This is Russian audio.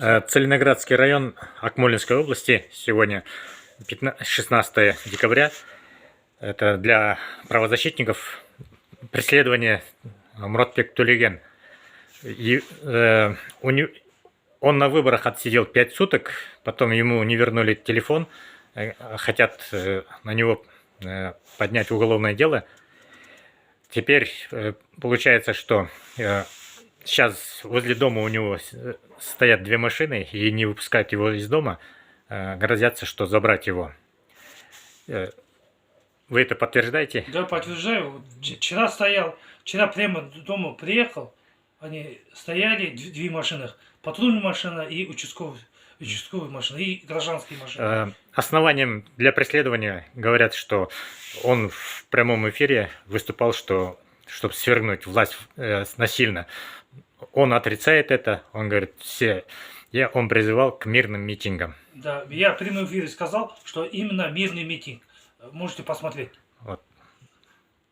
Целиноградский район Акмолинской области. Сегодня 16 декабря. Это для правозащитников преследование Муратбек Төлеген. Он на выборах отсидел 5 суток, потом ему не вернули телефон, хотят на него поднять уголовное дело. Теперь получается, что сейчас возле дома у него стоят 2 машины и не выпускают его из дома, грозятся, что забрать его. Вы это подтверждаете? Да, подтверждаю. Вчера прямо дома приехал, они стояли, 2 машины, патрульная машина и участковая машина, и гражданские машины. Основанием для преследования говорят, что он в прямом эфире выступал, чтобы свергнуть власть насильно. Он отрицает это, он говорит, он призывал к мирным митингам. Да, я в прямом эфире сказал, что именно мирный митинг. Можете посмотреть. Вот.